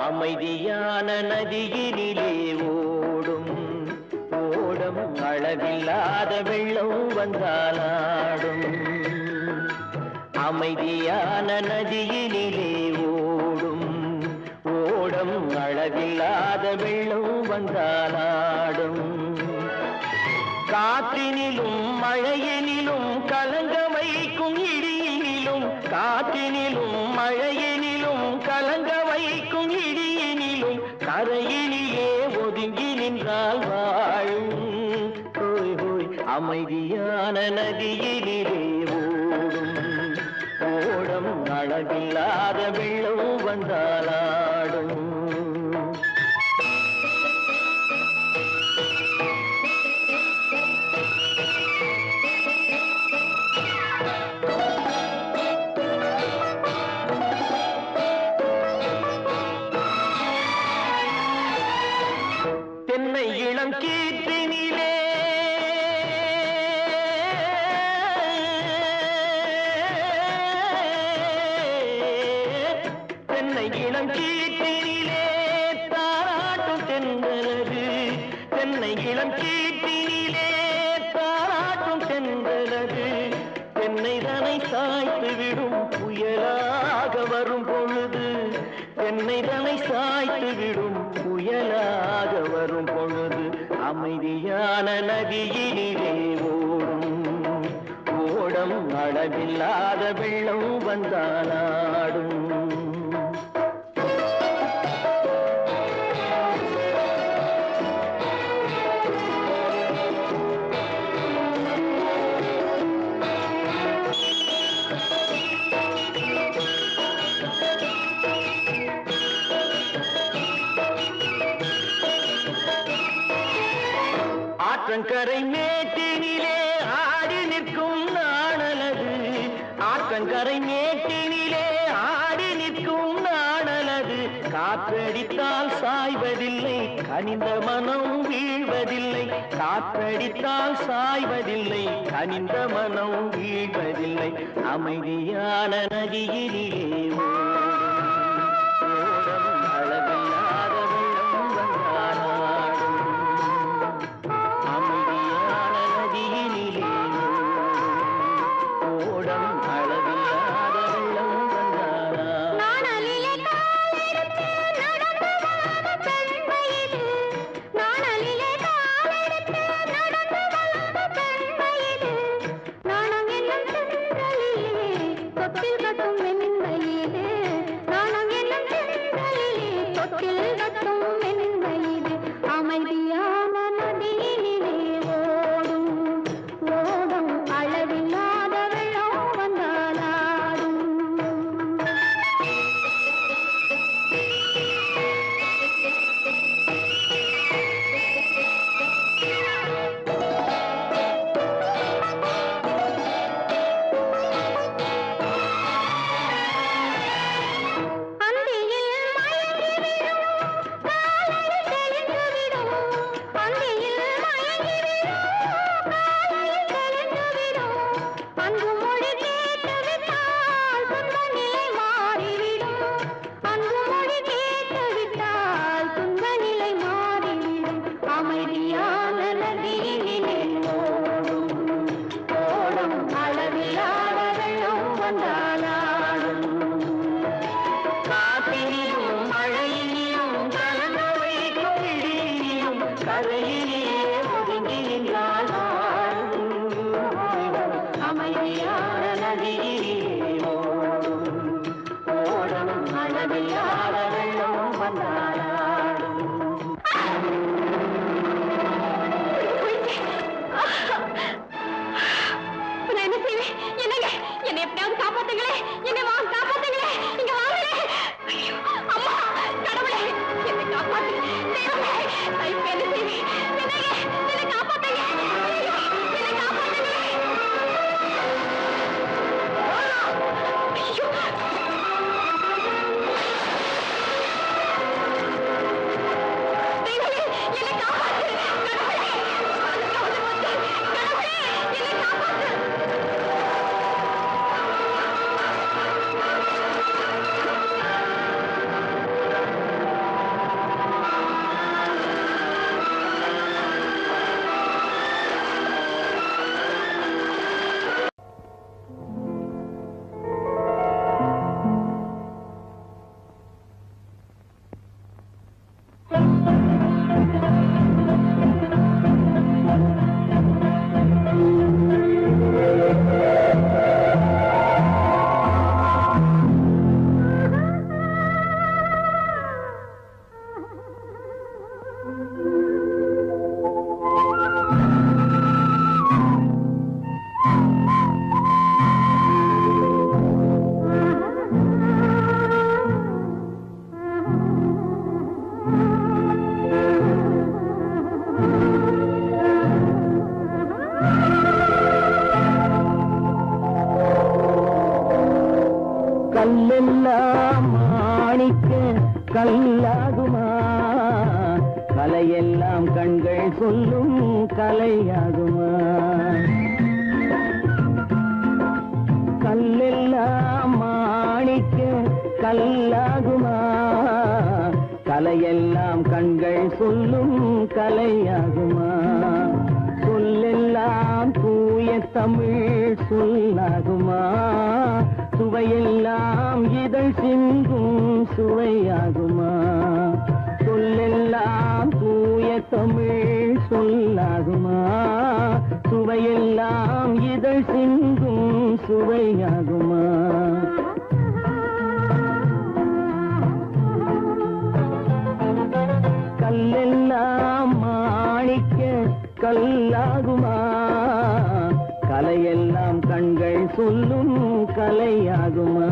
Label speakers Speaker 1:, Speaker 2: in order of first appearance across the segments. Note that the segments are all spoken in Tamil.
Speaker 1: அமைதியான நதியினிலே ஓடும் ஓடம் அளவில்லாத வெள்ளம் வந்தாலாடும். அமைதியான நதியினிலே ஓடும் ஓடம் அளவில்லாத வெள்ளம் வந்தாலாடும். காற்றினிலும் மழையினிலும் கலங்க வைக்கும் இடியினிலும், காற்றினிலும் மழையினிலும் கலங்க வைக்கும் இடியினிலும், கரையினிலே ஒதுங்கி நின்றால் வாழும். ஹோய் ஹோய் அமைதியான நதியினிலே ஓடும் ஓடம் அளவில்லாத வெள்ளம் வந்தாலாடும். தென்னை இளம் கீற்றினிலே இளங்கீட்டினிலே தாராட்டும் சென்றனது தென்னைதனை சாய்த்து விடும் புயலாக வரும் பொழுது தென்னைதனை சாய்த்து விடும் புயலாக வரும் பொழுது அமைதியான நதியினிலே ஓடம் அளவில்லாத வெள்ளம் வந்தாலாடும் ஆற்றங்கரை மேட்டினிலே ஆடி நிற்கும் நாணலது ஆற்றங்கரை மேட்டினிலே ஆடி நிற்கும் நாணலது காற்றடித்தால் சாய்வதில்லை கனிந்த மனம் வீழ்வதில்லை காற்றடித்தால் சாய்வதில்லை கனிந்த மனம் வீழ்வதில்லை அமைதியான நதியிலே ஓடம் அளவில்லாத வெள்ளம் வந்தாலாடும் அமைதியான நதியினிலே ஓடம் அளவில்லாத வெள்ளம் வந்தாலாடும்
Speaker 2: அமைதியான நதியினிலே ஓடும் ஓடும் அளவில்லாத வெள்ளம் வந்தாலாடும் அமைதியான நதியினிலே ஓடும் ஓடும் அளவில்லாத வெள்ளம் வந்தாலாடும்
Speaker 1: காற்றினிலும் மழையினிலும் கலந்த வைக்கும் இடியினிலும் கரையிலே ஒதுங்கி நின்றால்
Speaker 2: அமைதியான நதியினிலே ஓடும் ஓடும் அளவில்லாத வெள்ளம் வந்தாலாடும் என்ன செய்வேன் என்னங்க என்னை எப்படியாவது காப்பாத்துங்களே என்னை வாங்க காப்பாத்துங்களே இங்க வாங்களே அம்மா கடவுளே என்னை காப்பாத்து தெய்வமே இப்ப என்ன செய்வேன் என்னங்க என்னை காப்பாத்துங்க என்னை காப்பாத்துங்களே
Speaker 1: கல்லெல்லாம் மாணிக்க கல்லாகுமா கலையெல்லாம் கண்கள் சொல்லும் கலையாகுமா கல்லெல்லாம் மாணிக்க கல்லாகுமா கலையெல்லாம் கண்கள் சொல்லும் கலையாகுமா கலையாகுமா சுவையெல்லாம் இதழ் சிந்தும் சுவையாகுமா கல்லெல்லாம் மாணிக்க கல்லாகுமா கலையெல்லாம் கண்கள் சொல்லும் கலையாகுமா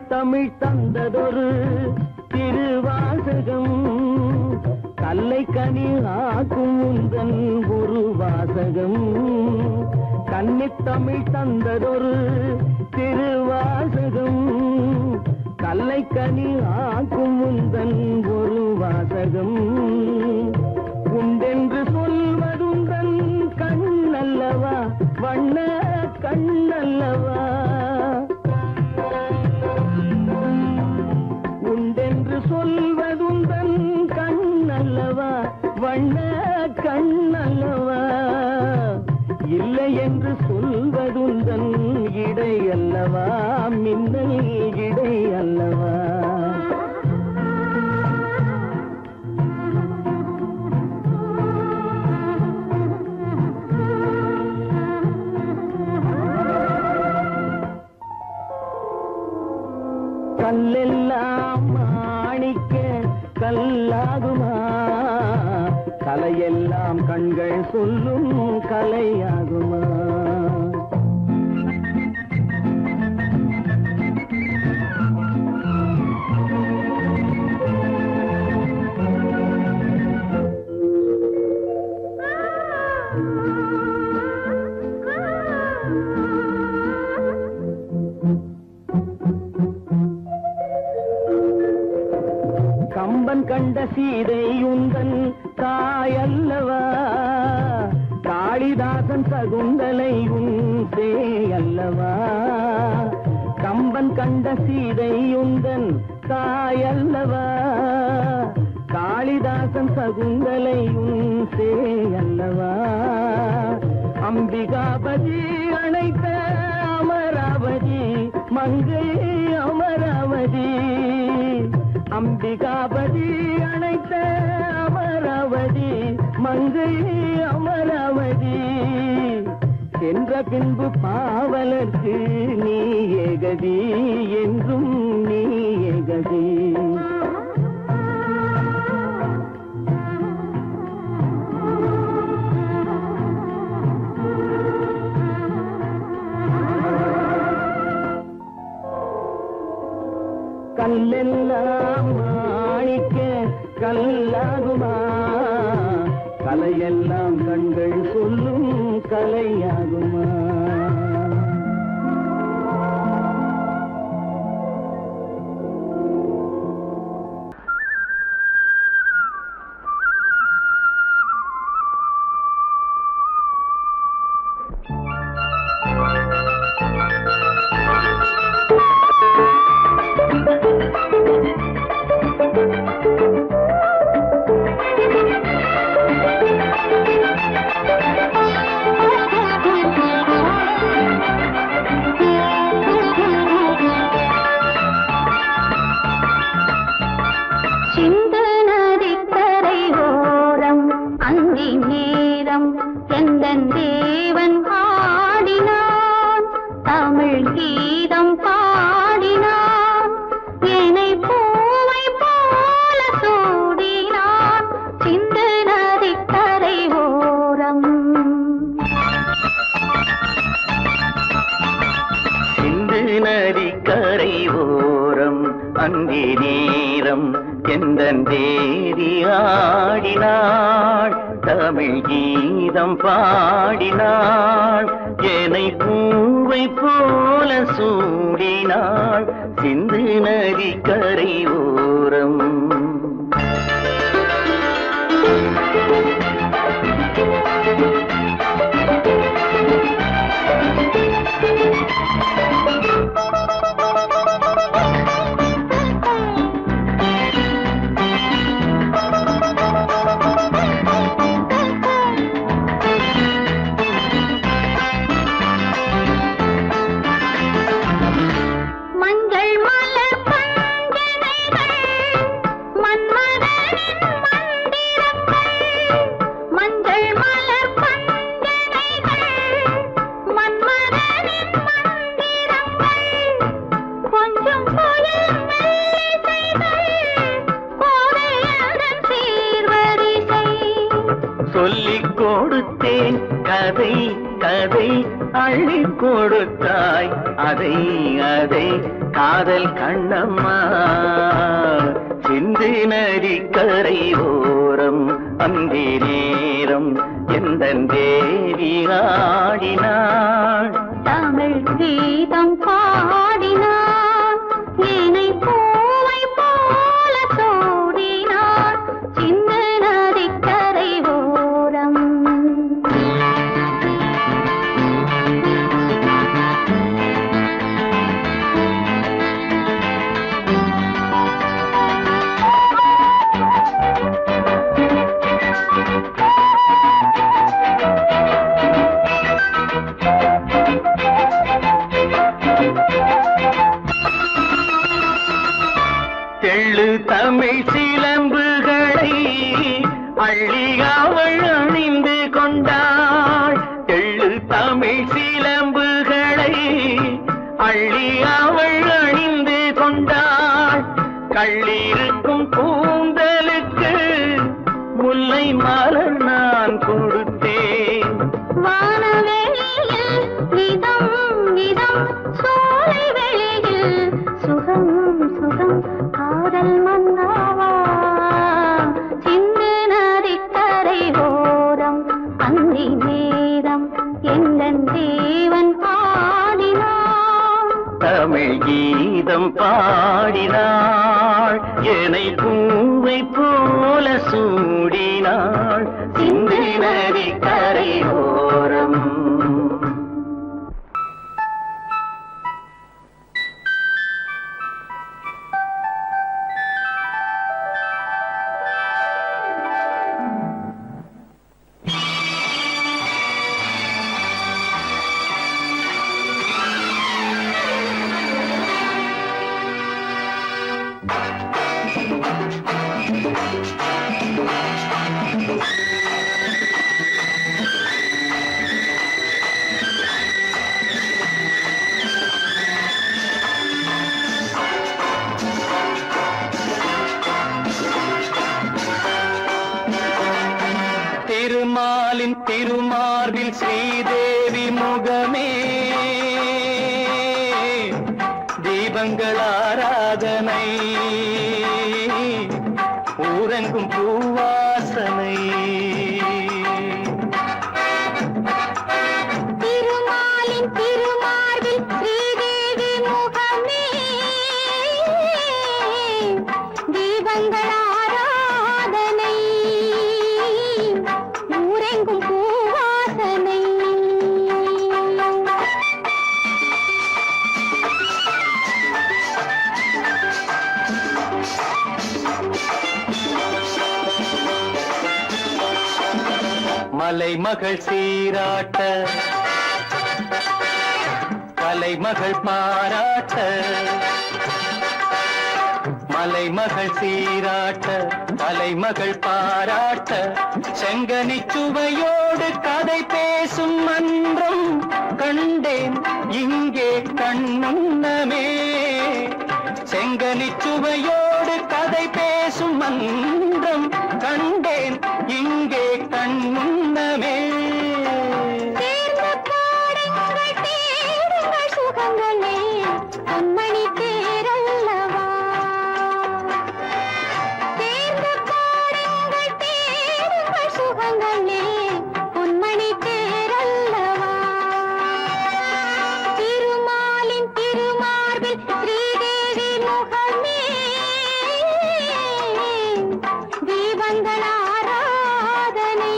Speaker 1: தமிழ் தந்ததொரு திருவாசகம் கல்லை கனி ஆக்கும் உந்தன் ஒரு வாசகம் கன்னித்தமிழ் தந்ததொரு திருவாசகம் கல்லை கனி ஆக்கும் உந்தன் ஒரு வாசகம் உண்டென்று சொல்வதுந்தன் கண்ணல்லவா வண்ண கண்ணல்லவா சொல்வதுந்தன் கண்ணல்லவா வண்ண கண்ணல்லவா இல்லை என்று சொல்வதுந்தன் இடை அல்லவா மின்னல் இடை அல்லவா கல்லெல்லாம் மாணிக்க கல்லாகுமா கலையெல்லாம் கண்கள் சொல்லும் கலையாகுமா கம்பன் கண்ட சீதை உந்தன் தாயல்லவா காளிதாசன் சகுந்தலை உன் சேயல்லவா கம்பன் கண்ட சீதை உந்தன் தாயல்லவா காளிதாசன் சகுந்தலை உன் சேயல்லவா அம்பிகாபதி அணைத்த அமராவதி மங்கை அமராவதி அம்பிகாபதி அணைத்த அமராவதி மங்கை அமராவதி சென்ற பின்பு பாவலர்க்கு நீ ஏகதி என்றும் நீ ஏகதி கல்லெல்லாம் மாணிக்க கல்லாகுமா கலையெல்லாம் கண்கள் சொல்லும் கலையாகுமா அந்தி நேரம் எந்தன் தேதி ஆடினாள் தமிழ் கீதம் பாடினாள் என்னை பூவை போல சூடினாள் சிந்து நதி கரை ஓரம் அள்ளி கொடுத்தாய் அதை அதை காதல் கண்ணம்மா சிந்து நதி கரை ஓரம் அந்தி நேரம் எந்த தேவி ஆடினாள்
Speaker 2: தமிழ் கீதம் பாடினாள் என்னை பூவை போல சூடினாள் சிந்து நதிக்கரை ஓரம்
Speaker 1: தெள்ளு தமிழ் சிலம்புகளை அள்ளி அவள் அணிந்து கொண்டாள் தெள்ளு தமிழ் சிலம்புகளை அள்ளி அவள் அணிந்து கொண்டாள் கள்ளிருக்கும் கூந்தலுக்கு முல்லை மலர் நான் கொடுத்தேன்
Speaker 2: வானவெளியில் இதம் இதம் சோலை வெளியில் சுகம் சுகம் காதல் மன்னாவா சிந்து நதிக்கரை ஓரம் அந்தி நேரம் எந்தன் தேவன் பாடினான்
Speaker 1: தமிழ் கீதம் பாடினாள் என்னை பூவை போல சூடினாள் சிந்து நதி கரை ஓரம் திருமாலின் திருமார்பில் ஸ்ரீதேவி முகமே தீபங்கள் ஆராதனை ஊரெங்கும் பூவாசனை
Speaker 2: திருமாலின் திருமார்பில் ஸ்ரீதேவி முகமே தீபங்கள் ஆராதனை ஊரெங்கும் பூவாசனை
Speaker 1: மலைமகள் சீராட்ட கலைமகள் பாராட்ட மலைமகள் சீராட்ட கலைமகள் பாராட்ட செங்கனி சுவையோடு கதை பேசும் மன்றம் கண்டேன் இங்கே கண்முன்னமே செங்கனி சுவையோடு கதை பேசும் மன்றம் கண்டேன் இங்கே கண்முன்னமே
Speaker 2: தேர்ந்த பாடுங்கள் தேடுங்கள் சுகங்களே பொன்மணி தேரல்லவா தேர்ந்த பாடுங்கள் தேடுங்கள் சுகங்களே பொன்மணி தேரல்லவா திருமாலின் திருமார்பில் ஸ்ரீதேவி முகமே தீபங்கள் ஆராதனை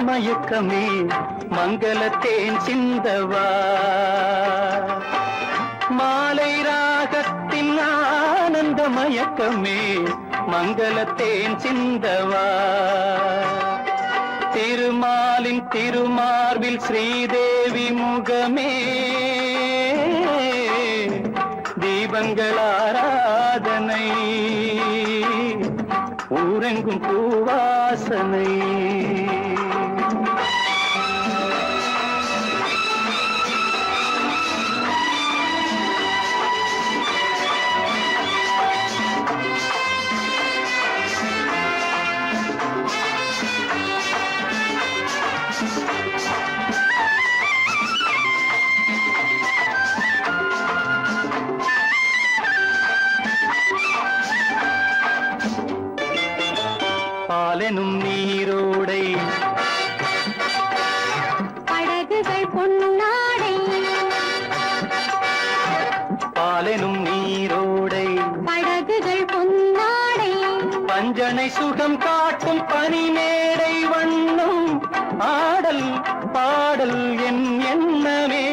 Speaker 1: மயக்கமே மங்களத்தேன் சிந்தவா மாலை ராகத்தின் ஆனந்த மயக்கமே மங்களத்தேன் சிந்தவா திருமாலின் திருமார்பில் ஸ்ரீதேவி முகமே தீபங்கள் ஆராதனை ஊரெங்கும் பூவாசனை பாலெனும் நீரோடை
Speaker 2: படகுகள் பொன்னாடை
Speaker 1: பாலெனும் நீரோடை
Speaker 2: படகுகள் பொன்னாடை
Speaker 1: பஞ்சனை சுகம் காட்டும் பனிமேடை வண்ணம் ஆடல் பாடல் என் எண்ணமே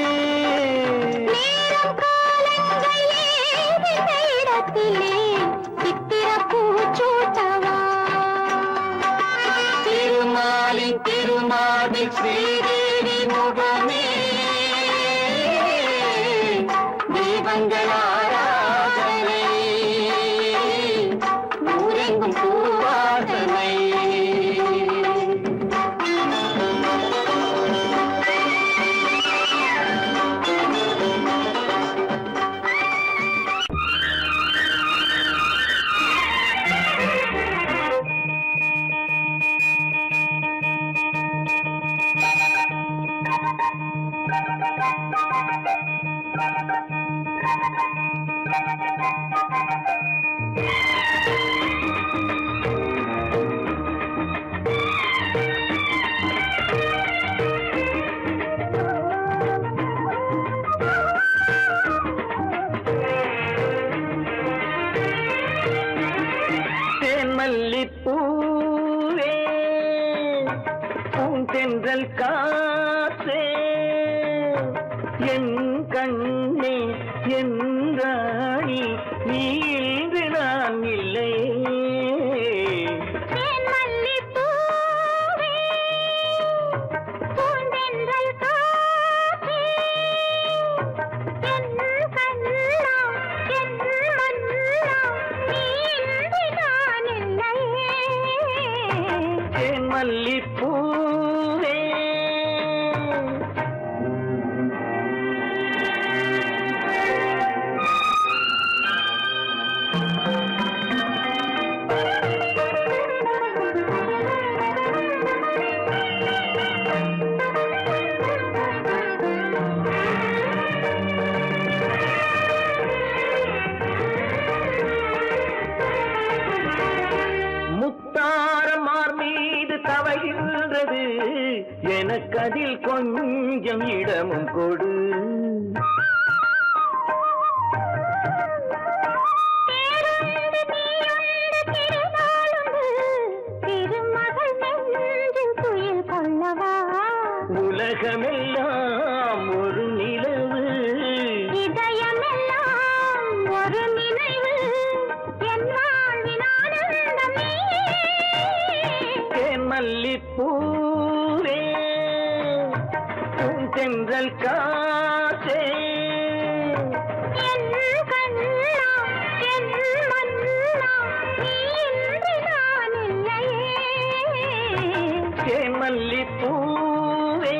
Speaker 2: நேரம் காலங்கள் ஏது இடத்திலே சித்திர பூச்சூட்டவா
Speaker 1: திருமாலின் திருமார்பில் ஸ்ரீதேவி முகமே தீபங்கள் ஆராதனை ஊரெங்கும் பூவாசனை மல்லிப்பூவே பூந்தென்றல் காற்றே என் கண்ணே என் ராணி நீ இன்று நான் இல்லை மல்லிப்பூவே முத்தாரமார் மீது தவழ்கின்றது எனக்கு அதில் கொஞ்சம் இடமும் கொடு உலகமெல்லாம் ஒரு நிலவு
Speaker 2: இதயமெல்லாம் ஒரு நினைவு என் வாழ்வின் ஆனந்தமே
Speaker 1: மல்லிப்பூவே பூந்தென்றல் காற்றே
Speaker 2: என் கண்ணா என் மன்னா நீ இன்று நான் இல்லையே
Speaker 1: மல்லிப்பூவே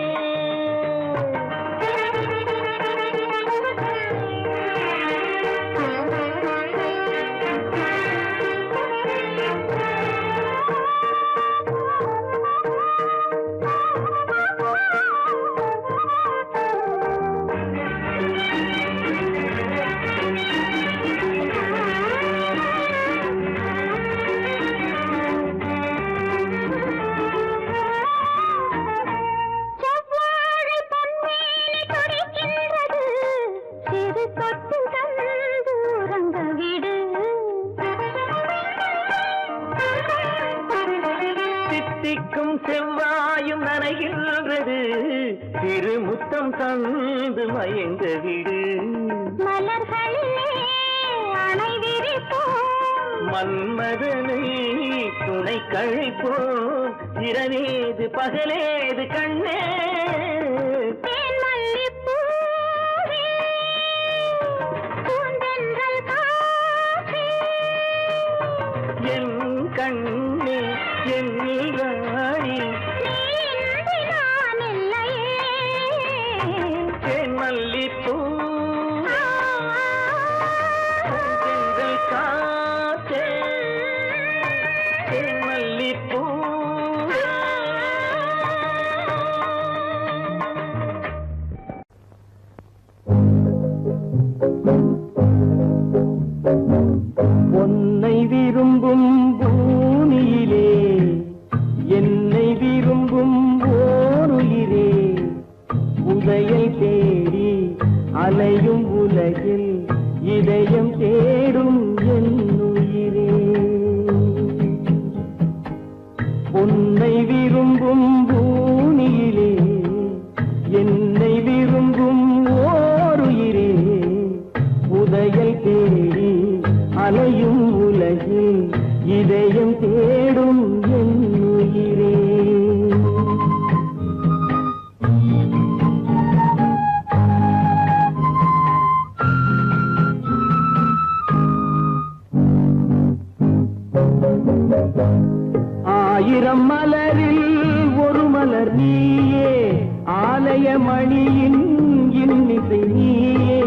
Speaker 1: தித்திக்கும் செவ்வாயும் திருமுத்தம் தந்து மயங்க விடு
Speaker 2: மலர்களிலே அணை விரிப்போம்
Speaker 1: மன்மதனை துணை கழிப்போம் இரவேது பகலேது கண்ணே என் கண்ணே என் ராணி தேன் மல்லிப்பூ தென்றல் காற்றே தேன் மல்லிப்பூ உன்னை விரும்பும் பூமியிலே என்னை விரும்பும் ஓருயிரே உதயை தேடி அலையும் உலகில் இதயம் தேடும் என் உயிரே உன்னை விரும்பும் பூமியிலே என்னை விரும்பும் ஓருயிரே உதயை தேடி அலையும் உலகில் இதயம் தேடும் என் உயிரே ஆயிரம் மலரில் ஒரு மலர் நீயே ஆலய மணியின் இன்னிசை நீயே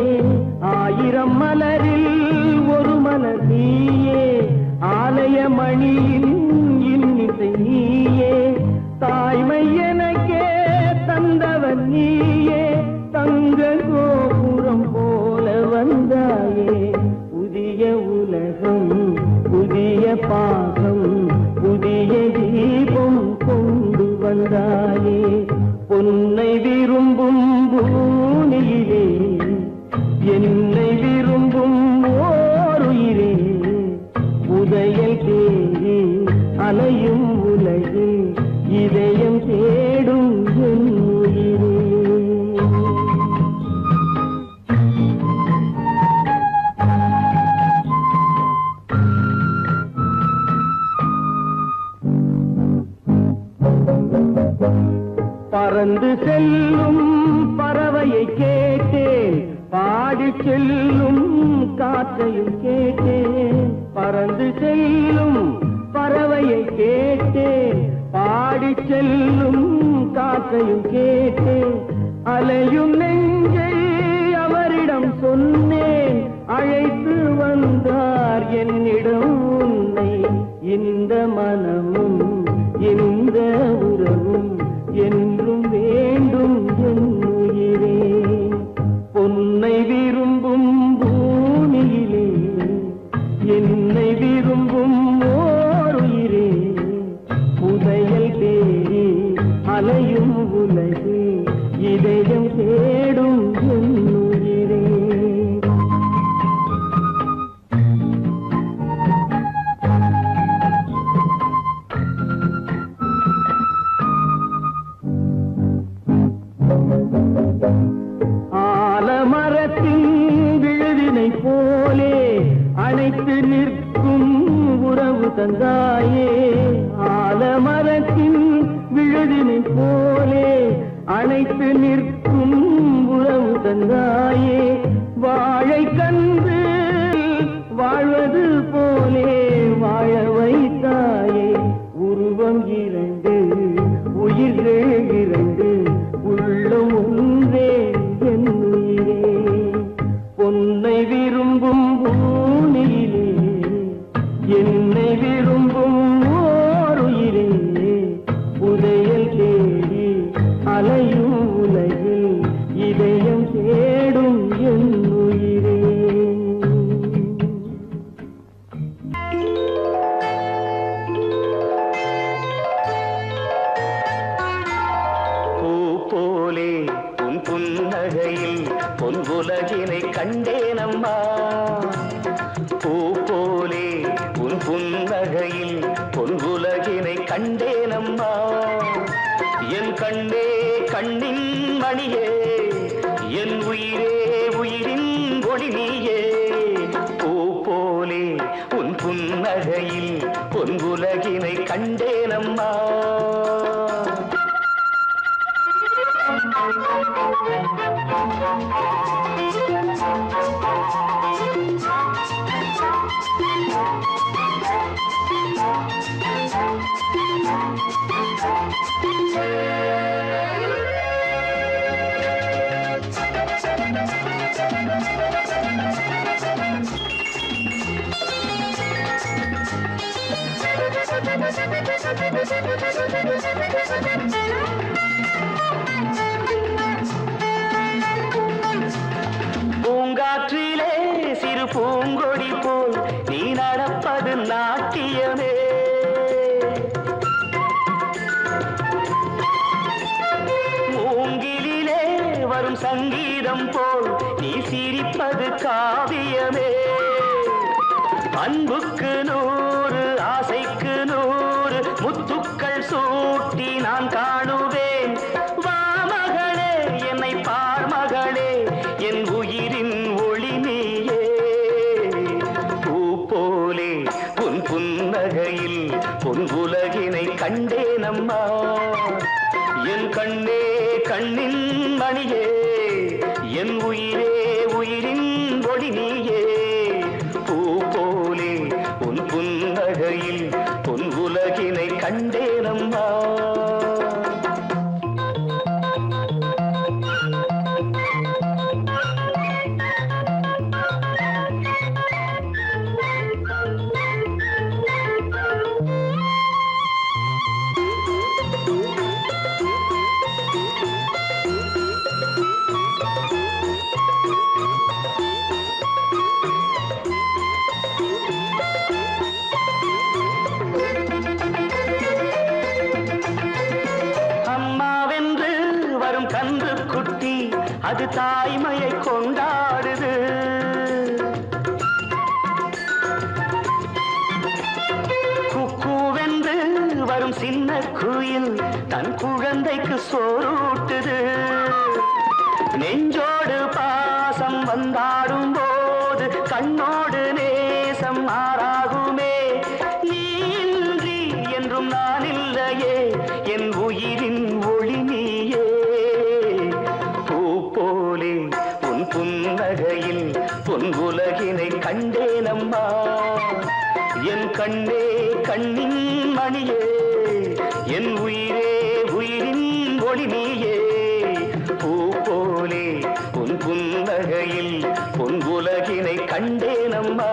Speaker 1: ஆயிரம் மலரில் ஒரு மலர் நீயே ஆலய மணியின் இன்னிசை நீயே தாய்மை எனக்கே தந்தவன் நீயே தங்க கோபுரம் போல வந்தாயே புதிய உலகம் புதிய பாகம் புதிய தீபம் கொண்டு வந்தாயே பொன்னை விரும்பும் பூமியிலே என்னை விரும்பும் ஓருயிரே உதயல் தேடி அலையும் உலகில் இதயம் தேடும் என் உயிரே பறந்து செல்லும் பறவையை கேட்டேன் பாடி செல்லும் காற்றையும் கேட்டேன் பறந்து செல்லும் பறவையை கேட்டேன் பாடி செல்லும் காற்றையும் கேட்டேன் அலையும் நெஞ்சை அவரிடம் சொன்னேன் அழைத்து வந்தார் என்னிடம் உன்னை இந்த மனமும் இந்த உறவும் என்றும் வேண்டும் என் உயிரே பொன்னை விரும்பும் பூமியிலே என்னை விரும்பும் ஓருயிரே புதையல் தேடி அலையும் உலகு இதயம் தேடும் என் உயிரே ஆலமரத்தின் விழுதினை போலே அணைத்து நிற்கும் உறவு தந்தாயே ஆலமரத்தின் விழுதினை போலே அணைத்து நிற்கும் உறவு தந்தாயே வாழை கன்று வாழ்வது போலே வாழ வைத்தாயே உருவம் இரண்டு உயிர்கள் இரண்டு உள்ளம் ஒன்றே என் உயிரே பொன்னை விரும்பும் பூமியிலே என்னை விரும்பும் ஓருயிரே உதயல் தேடி அலையும் உலகில் இதயம் தேடும் என் உயிரே போலே உன் புன்னகையில் பொன் உலகினை கண்டேனம்மா பூ போலே உன் புன்னகையில் பொன் உலகினை கண்டேனம்மா என் கண்ணே கண்ணின் மணியே என் உயிரே உயிரின் ஒளி நீயே பூ போலே உன் புன்னகையில் பொன்குலகினை கண்டேனம்மா பூங்காற்றிலே சிறு பூங்கொடி போல் நீ நடப்பது நாட்டியமே மூங்கிலே வரும் சங்கீதம் போல் நீ சிரிப்பது காவியமே அன்புக்கு 100 ஆசைக்கு 100 முத்துக்கள் சூட்டி நான் காணுவேன் வா மகளே என்னை பார் மகளே என் உயிரின் ஒளி நீயே பூ போலே உன் புன்னகையில் பொன்குலகினை கண்டேனம்மா என் கண்ணே கண்ணின் மணியே என் உயிரே உயிரின் ஒளி நீயே பூ போலே உன் புன்னகையில் பொன்குலகினை கண்டேனம்மா அது தாய்மையை கொண்டாடுது குக்கூவென்று வரும் சின்ன குயில் தன் குழந்தைக்கு சோறூட்டுது நெஞ்சோடு பாசம் வந்தாடும் போது கண்ணோடு நேசம் மாறாகுமே நீ இன்றி என்றும் நான் இல்லையே என் உயிரின் ஒளி நீயே போலே உன் புன்னகையில் பொன்குலகினை கண்டேனம்மா என் கண்ணே கண்ணின் மணியே என் உயிரே உயிரின் ஒளி நீயே பூ போலே உன் புன்னகையில் பொன்குலகினை கண்டேனம்மா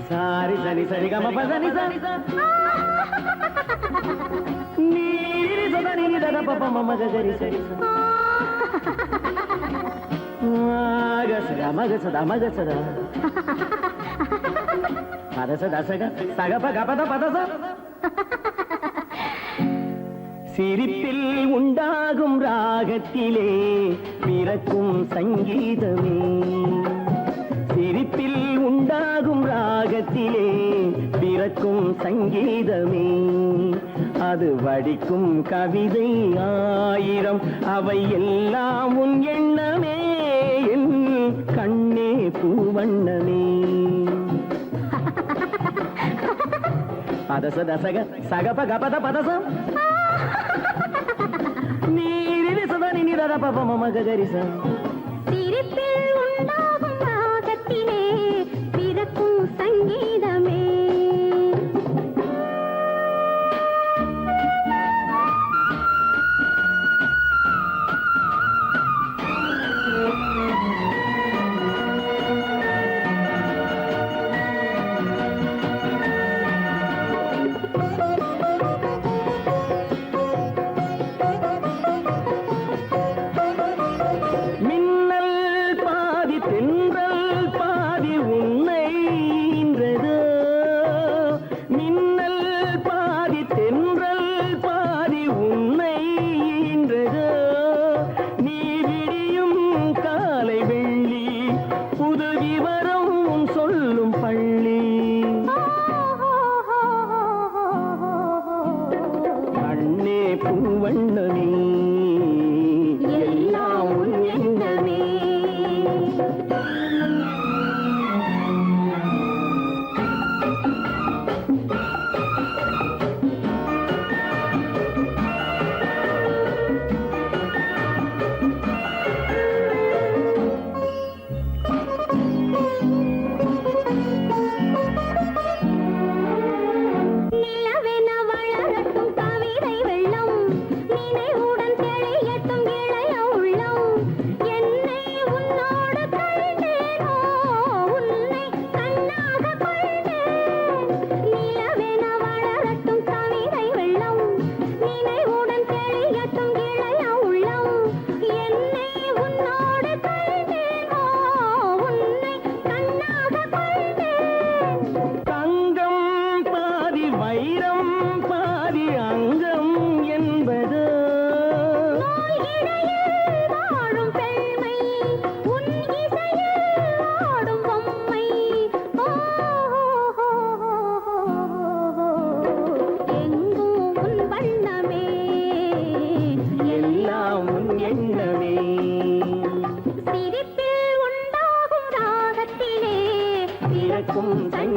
Speaker 1: సారి సని సరి గమ పదని సని నీరి సదని దద పప మమ గరి సరి మగ సదా పదస దసగ సగప గపద పదస சிரிப்பில் உண்டாகும் ராகத்திலே பிறக்கும் சங்கீதமே சிரிப்பில் உண்டாகும் ராகத்திலே பிறக்கும் சங்கீதமே அது வடிக்கும் கவிதை 1000 அவை எல்லாம் உன் எண்ணமே என் கண்ணே பூவண்ணமே பதச தசக சகப கபத பதசம் நீரிலி சதனி நிரத பப மம கரிச
Speaker 2: சிரிப்பில்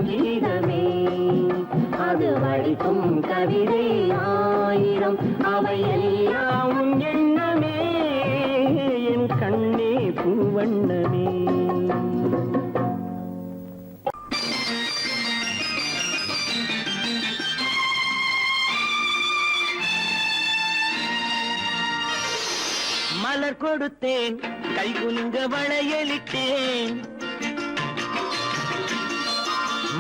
Speaker 1: கீதமே அது வடிக்கும் கவிதை ஆயிரம் அவையெல்லாம் உன் எண்ணமே என் கண்ணே பூவண்ணமே. மலர் கொடுத்தேன் கை குலுங்க வளையலிட்டேன்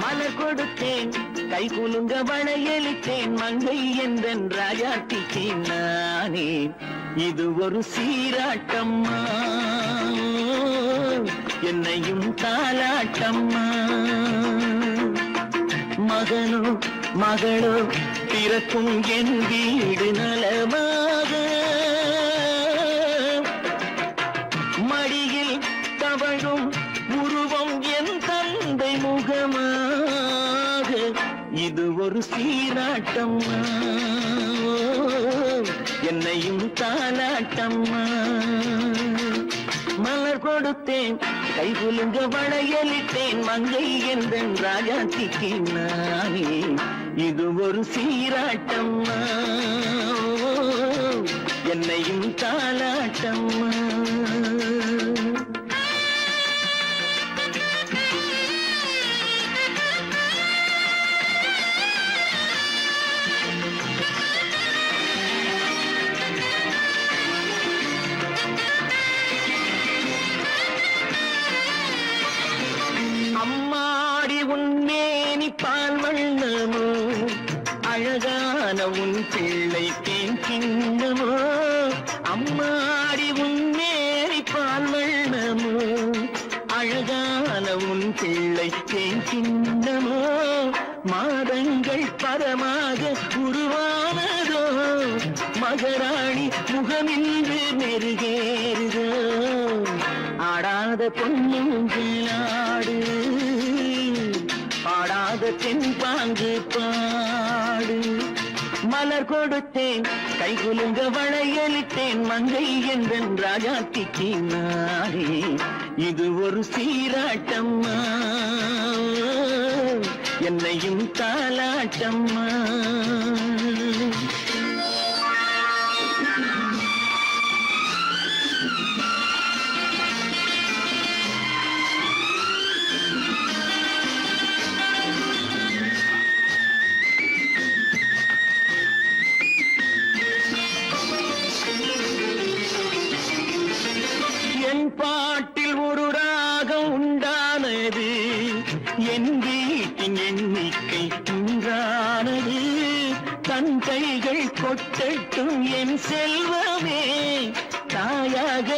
Speaker 1: மலர் கொடுத்தேன் கை குலுங்க வளையலிட்டேன் மங்கை என்றன் ராஜாத்திக்கு நானே இது ஒரு சீராட்டம்மா என்னையும் தாலாட்டம்மா. மகனோ மகளோ பிறக்கும் என் வீடு நலமாக மடியில் தவழும் உருவம் என் தந்தை முகமாக இது ஒரு சீராட்டம்மா என்னையும் தாலாட்டம்மா. மலர் கொடுத்தேன் கை குலுங்க வளையலிட்டேன் மங்கை என்றன் ராஜாத்திக்கு நானே இது ஒரு சீராட்டம்மா என்னையும் தாலாட்டம்மா. அம்மாடி உன்மேனி பால் வண்ணமோ அழகான உன் பிள்ளை தேன் கிண்ணமோ அம்மாடி உன்மேனி பால் வண்ணமோ அழகான உன் பிள்ளை தேன் கிண்ணமோ மாதங்கள் பரமாக உருவானதோ மகராணி முகமின்று மெருகேறுதோ ஆடாத பொன்னுங்களாடு பாடாத தென்பாங்கு பாடு. மலர் கொடுத்தேன் கை குலுங்க வளையலிட்டேன் மங்கை என்றன் ராஜாத்திக்கு நானே இது ஒரு சீராட்டம்மா என்னையும் தாலாட்டம்மா. பாட்டில் ஒரு ராகம் உண்டானது என் வீட்டின் எண்ணிக்கை உண்டானது தன் கைகள் கொட்டட்டும் என் செல்வமே தாயாக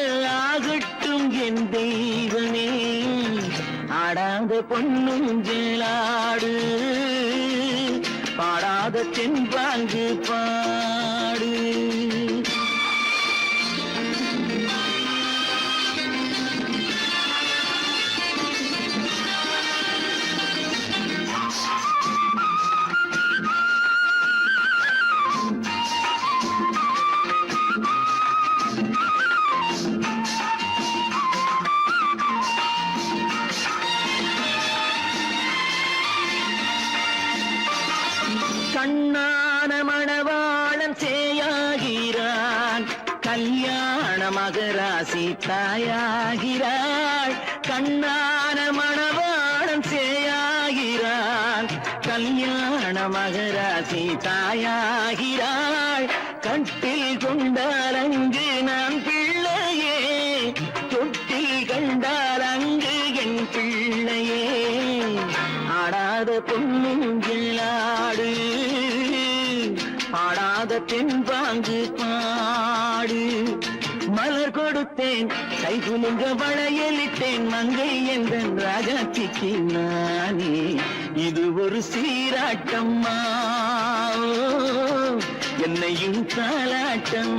Speaker 1: ஆகட்டும் என் தெய்வமே ஆடாத பொன்னுஞ்சலாடு பாடாத தென்பாங்கு பாடு. கண்ணான மணவாளன் சேயாகிறான் கல்யாண மகராசி தாயாகிறாள் கண்ணான மணவாளன் சேயாகிறான் கல்யாண மகராசி தாயாகிறாள் கட்டில் கொண்டால் அங்கு நான் பிள்ளையே தொட்டில் கண்டால் அங்கு என் பிள்ளையே ஆடாத பொன்னுங்களாடு பாடாத தென்பாங்கு பாடு. மலர் கொடுத்தேன் கை குலுங்க வளையலிட்டேன் மங்கை என்றன் ராஜாத்திக்கு நானே இது ஒரு சீராட்டம்மா என்னையும் தாலாட்டம்.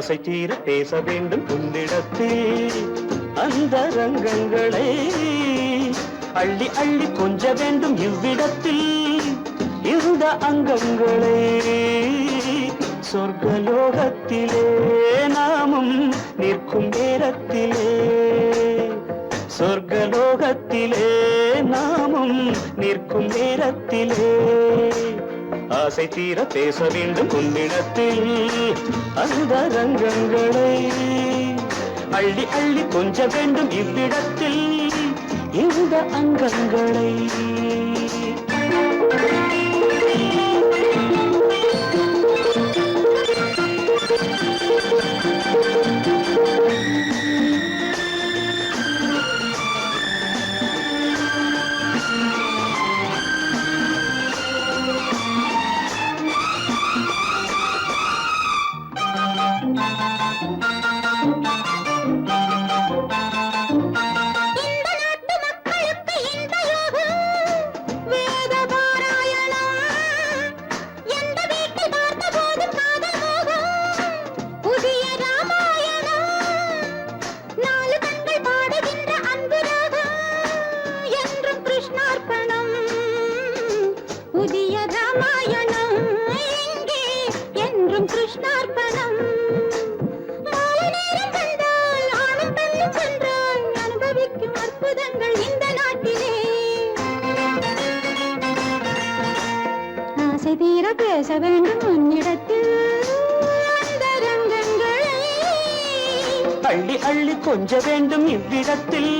Speaker 1: ஆசை தீர பேச வேண்டும் உன்னிடத்தில் அந்த ரங்கங்களை அள்ளி அள்ளி கொஞ்ச வேண்டும் இவ்விடத்தில் இந்த அங்கங்களே சொர்க்கலோகத்திலே நாமும் நிற்கும் நேரத்திலே சொர்க்கலோகத்திலே நாமும் நிற்கும் நேரத்திலே ஆசை தீர பேச வேண்டும் உன்னிடத்தில் அந்த ரங்கங்களை அள்ளி அள்ளி கொஞ்ச வேண்டும் இவ்விடத்தில் இந்த அங்கங்களை
Speaker 2: பேச வேண்டும் உன்னிடத்தில் அந்த ரங்கங்களை
Speaker 1: அள்ளி அள்ளி கொஞ்ச வேண்டும் இவ்விடத்தில்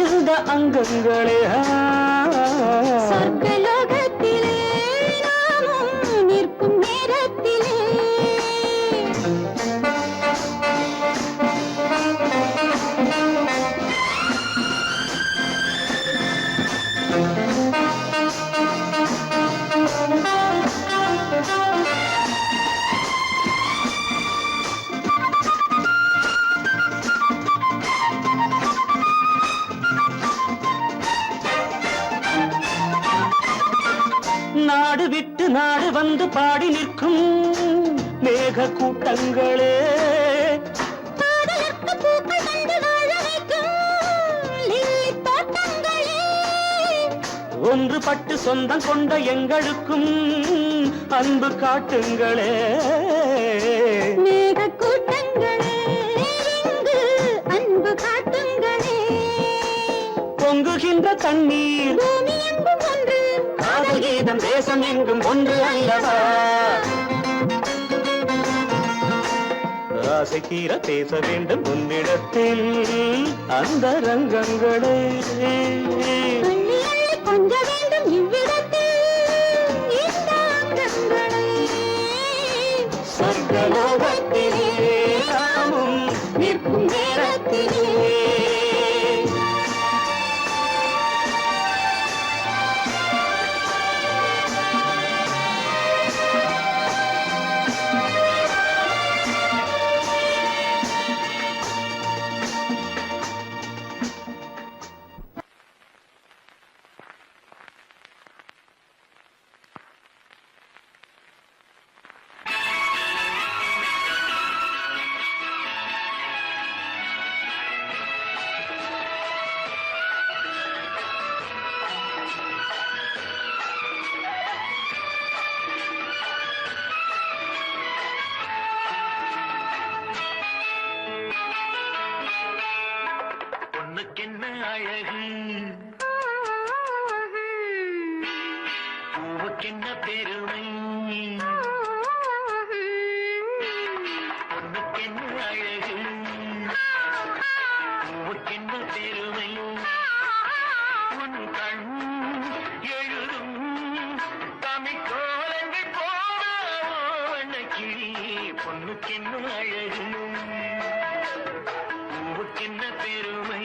Speaker 1: இந்த அங்கங்களே
Speaker 2: சொர்க்கலோகத்திலே நாமும் நிற்கும் நேரத்திலே
Speaker 1: நாடு விட்டு நாடு வந்து பாடி நிற்கும் மேக கூட்டங்களே ஒன்றுபட்டு சொந்தம் கொண்ட எங்களுக்கும் அன்பு காட்டுங்களே
Speaker 2: மேக கூட்டங்களே இங்கு அன்பு காட்டுங்களே
Speaker 1: பொங்குகின்ற தண்ணீர்
Speaker 2: பூமி எங்கும் ஒன்று
Speaker 1: காதல் கீதம் தேசம் எங்கும் ஒன்று அல்லவா ஆசை தீர பேச வேண்டும் உன்னிடத்தில் அந்த ரங்கங்களே
Speaker 2: கொஞ்ச வேண்டும் இவ்விடத்தில் இந்த அங்கங்களை
Speaker 1: சொர்க்கலோகத்திலே நாமும் நிற்கும் நேரத்திலே பொண்ணுக்கென்ன அழகு பூவுக்கென்ன பெருமை பொண்ணுக்கென்ன அழகு பூவுக்கென்ன பெருமை உன் கண் எழுதும் தமிழ் கோலங்கள் போன கிளி பொண்ணுக்கென்ன அழகு பூவுக்கென்ன பெருமை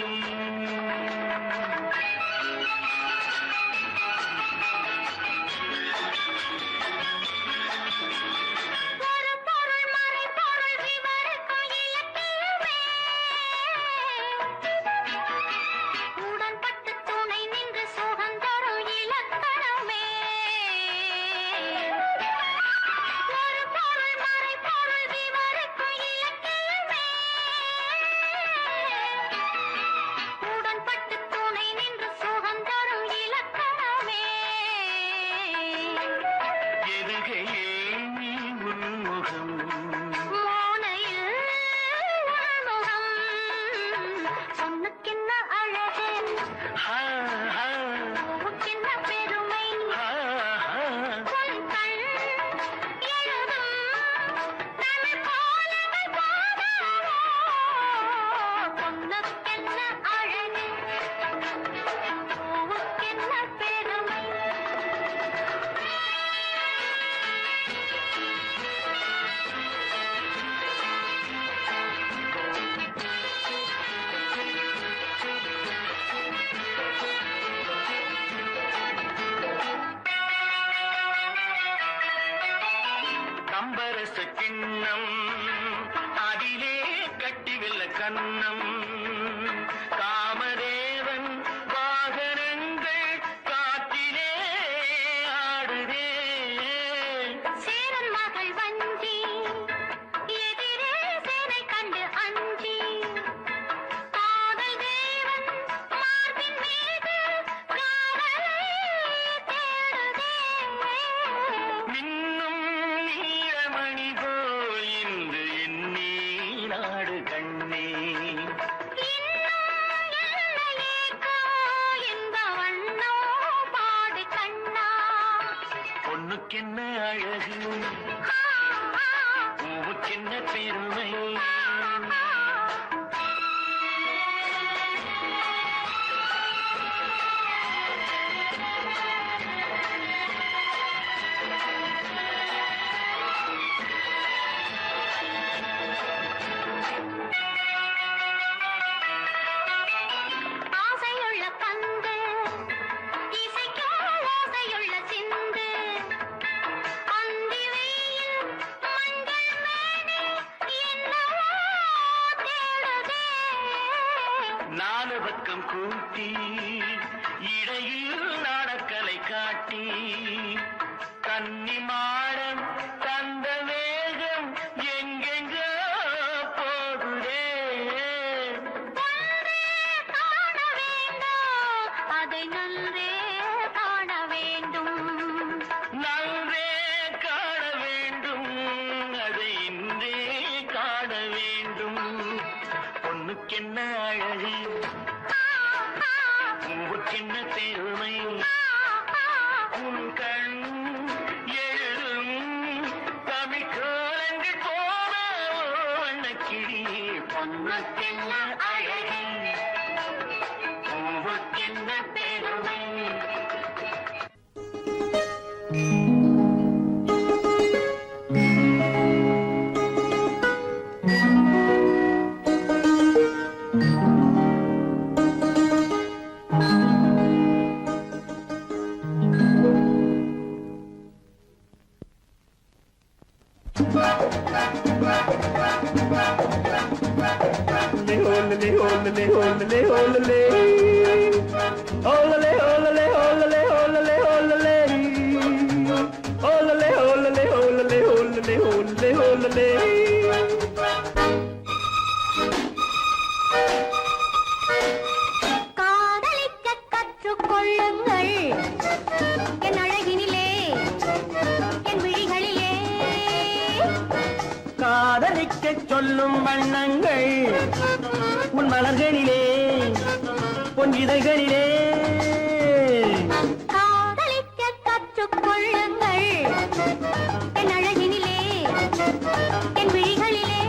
Speaker 3: கன்னம் காமதேவன் வாகனங்கள் காற்றிலே ஆடுதே
Speaker 2: சேரன் மகள் வஞ்சி எதிரே சேனை கண்டு அஞ்சி காதல் தேவன் மார்பின் மீது காதலை தேடுதே
Speaker 3: மின்னும் நீலமணி போல் இன்று எண்ணி நாடு கண்ணே பொண்ணுக்கென்ன அழகு பூவுக்கென்ன பெருமை
Speaker 2: ஆசையுள்ள பந்து இசைக்கும் ஓசையுள்ள சிந்து அந்தி வெயில் மஞ்சள் மேனி என்னவோ தேடுதே
Speaker 3: நாலு பக்கம் கூட்டி இடையில் நாடக்கலை காட்டி கன்னி மாடம் தந்த வேகம் எங்கெங்கோ போகுதே
Speaker 2: ஒன்றே காண வேண்டும் அதை நன்றே காண வேண்டும்
Speaker 3: நன்றே காண வேண்டும் அதை இன்றே காண வேண்டும் பொண்ணுக்கென்ன அழகு பூவுக்கென்ன பெருமை உன் கண் எழுதும் தமிழ் கோலங்கள் போல வண்ணக்கிளி பொண்ணுக்கென்ன அழகு பூவுக்கென்ன பெருமை
Speaker 2: காதலிக்க கற்றுக்கொள்ளுங்கள் என் அழகினிலே என் விழிகளிலே
Speaker 1: காதலிக்கச் சொல்லும் வண்ணங்கள் உன் மலர்களிலே பொன் இதழ்களிலே
Speaker 2: காதலிக்க கற்றுக்கொள்ளுங்கள் என் அழகினிலே என் விழிகளிலே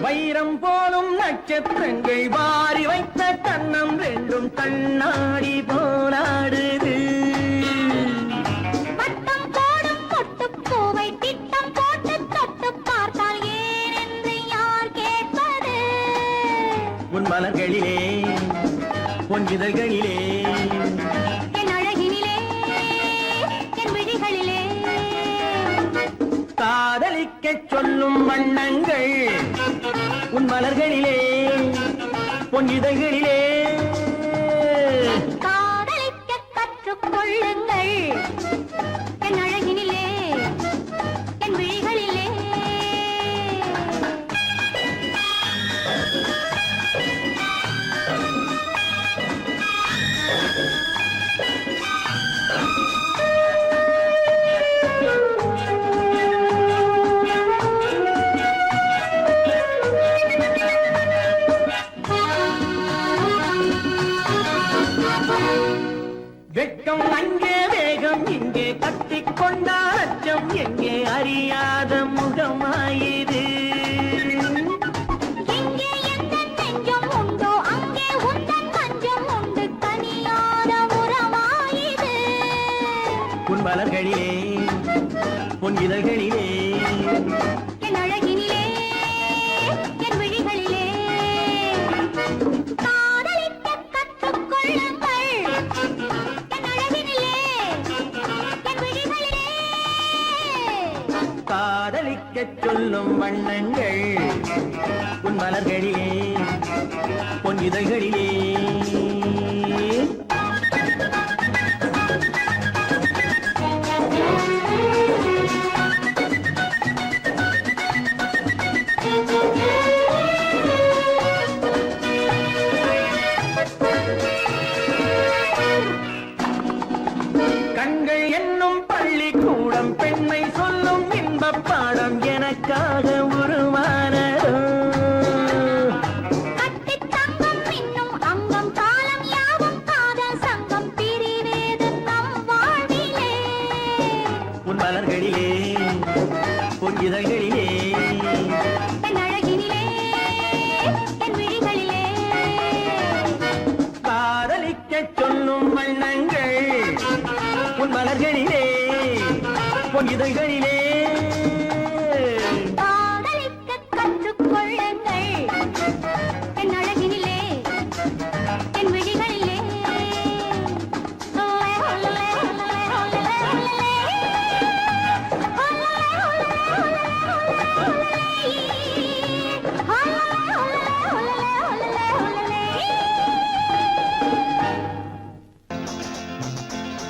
Speaker 1: வைரம் போலும் நட்சத்திரங்கள் வாரி வைத்த கண்ணம் ரெண்டும் கண்ணாடி போராடுது
Speaker 2: வட்டம் போடும் பொட்டுப்பூவை திட்டம் போட்டு தொட்டு பார்த்தால் ஏனென்று யார் கேட்பது
Speaker 1: உன் மலர்களிலே பொன் இதழ்களிலே
Speaker 2: என் அழகினிலே என் விழிகளிலே
Speaker 1: காதலிக்கச் சொல்லும் வண்ணங்கள் உன் மலர்களிலே பொன் இதழ்களிலே
Speaker 2: காதலிக்க கற்றுக்கொள்ளுங்கள் என் அழகினிலே என் விழிகளிலே
Speaker 1: வெட்கம் அங்கே வேகம் இங்கே கட்டிக்கொண்டார் அச்சம் எங்கே அறியாத முகமாயிரு
Speaker 2: எங்கே எந்த நெஞ்சம் உண்டோ அங்கே உந்தன் மஞ்சம் உண்டு தனியாத உறவாயிது
Speaker 1: உன் மலர்களிலே பொன் இதழ்களிலே
Speaker 2: என் அழகினிலே என் விழிகளிலே காதலிக்க கற்றுக்கொள்ளுங்கள் என் அழகினிலே என் விழிகளிலே
Speaker 1: காதலிக்கச் சொல்லும் வண்ணங்கள் உன் மலர்களிலே பொன் இதழ்களிலே கண்கள் என்னும் பள்ளிக்கூடம் பெண்மை சொல்லும் இன்பப் பாடம் எனக்காக உருவானதோ
Speaker 2: கட்டித் தங்கம் மின்னும் அங்கம் காலம் யாவும் காதல் சங்கம் பிரிவேது நம் வாழ்விலே
Speaker 1: உன் மலர்களிலே பொன் இதழ்களிலே
Speaker 2: என் அழகினிலே என் விழிகளிலே
Speaker 1: காதலிக்கச் சொல்லும் வண்ணங்கள் உன் மலர்களிலே பொன் இதழ்களிலே